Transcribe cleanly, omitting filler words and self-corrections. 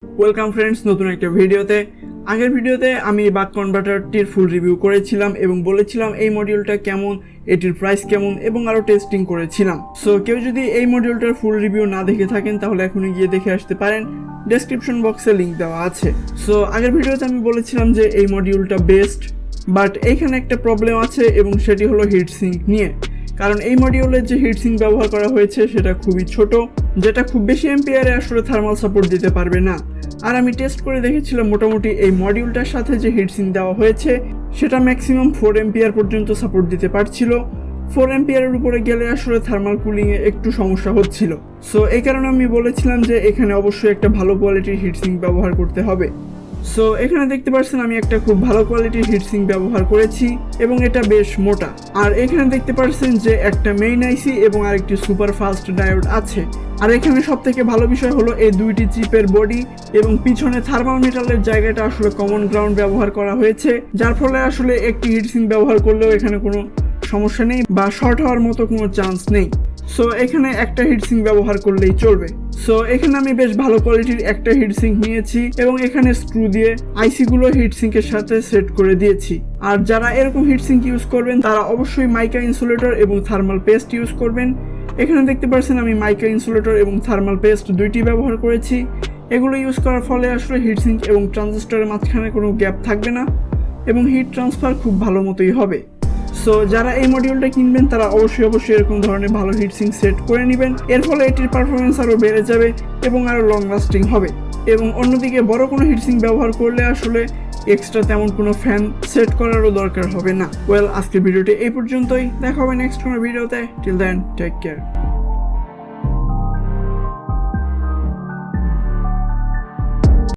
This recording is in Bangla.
ওয়েলকাম ফ্রেন্ডস, নতুন একটা ভিডিওতে। আগের ভিডিওতে আমি বাক কনভার্টারটির ফুল রিভিউ করেছিলাম এবং বলেছিলাম এই মডিউলটা কেমন, এটির প্রাইস কেমন এবং আরও টেস্টিং করেছিলাম। সো কেউ যদি এই মডিউলটার ফুল রিভিউ না দেখে থাকেন তাহলে এখনই গিয়ে দেখে আসতে পারেন, ডেসক্রিপশন বক্সে লিঙ্ক দেওয়া আছে। সো আগের ভিডিওতে আমি বলেছিলাম যে এই মডিউলটা বেস্ট, বাট এইখানে একটা প্রবলেম আছে এবং সেটি হলো হিটসিঙ্ক নিয়ে। কারণ এই মডিউলের যে হিটসিঙ্ক ব্যবহার করা হয়েছে সেটা খুবই ছোট, যেটা খুব বেশি এম্পিয়ারে আসলে থার্মাল সাপোর্ট দিতে পারবে না। আর আমি টেস্ট করে দেখেছিলাম মোটামুটি এই মডিউলটার সাথে যে হিটসিঙ্ক দেওয়া হয়েছে সেটা ম্যাক্সিমাম 4 এম্পিয়ার পর্যন্ত সাপোর্ট দিতে পারছিল। 4 এম্পিয়ারের উপরে গেলে আসলে থার্মাল কুলিংয়ে একটু সমস্যা হচ্ছিল। সো এই কারণে আমি বলেছিলাম যে এখানে অবশ্যই একটা ভালো কোয়ালিটির হিটসিঙ্ক ব্যবহার করতে হবে। সো এখানে দেখতে পাচ্ছেন আমি একটা খুব ভালো কোয়ালিটির হিটসিঙ্ক ব্যবহার করেছি এবং এটা বেশ মোটা। আর এখানে দেখতে পাচ্ছেন যে একটা মেইন আইসি এবং আরেকটি সুপার ফাস্ট ডায়োড আছে। আর এখানে সব থেকে ভালো বিষয় হলো এই দুইটি চিপের বডি এবং পিছনে থার্মাল মেটালের জায়গাটা আসলে কমন গ্রাউন্ড ব্যবহার করা হয়েছে, যার ফলে আসলে একটি হিটসিঙ্ক ব্যবহার করলেও এখানে কোনো সমস্যা নেই বা শর্ট হওয়ার মতো কোনো চান্স নেই। সো এখানে একটা হিটসিঙ্ক ব্যবহার করলেই চলবে। সো এখানে আমি বেশ ভালো কোয়ালিটির একটা হিটসিঙ্ক নিয়েছি এবং এখানে স্ক্রু দিয়ে আইসিগুলো হিটসিঙ্কের সাথে সেট করে দিয়েছি। আর যারা এরকম হিটসিঙ্ক ইউজ করবেন তারা অবশ্যই মাইকা ইনসুলেটর এবং থার্মাল পেস্ট ইউজ করবেন। এখানে দেখতে পাচ্ছেন আমি মাইকা ইনসুলেটর এবং থার্মাল পেস্ট দুইটি ব্যবহার করেছি। এগুলো ইউজ করার ফলে আসলে হিটসিঙ্ক এবং ট্রানজিস্টরের মাঝখানে কোনো গ্যাপ থাকবে না এবং হিট ট্রান্সফার খুব ভালো মতোই হবে। সো যারা এই মডিউলটা কিনবেন তারা অবশ্যই এরকম ধরনের ভালো হিটসিঙ্ক সেট করে নেবেন। এর ফলে এটির পারফরমেন্স আরও বেড়ে যাবে এবং আরও লং লাস্টিং হবে। এবং অন্যদিকে বড় কোনো হিটসিঙ্ক ব্যবহার করলে আসলে এক্সট্রা তেমন কোনো ফ্যান সেট করারও দরকার হবে না। ওয়েল, আজকের ভিডিওটি এই পর্যন্তই। দেখা হবে নেক্সট কোনো ভিডিওতে। Till then, take care.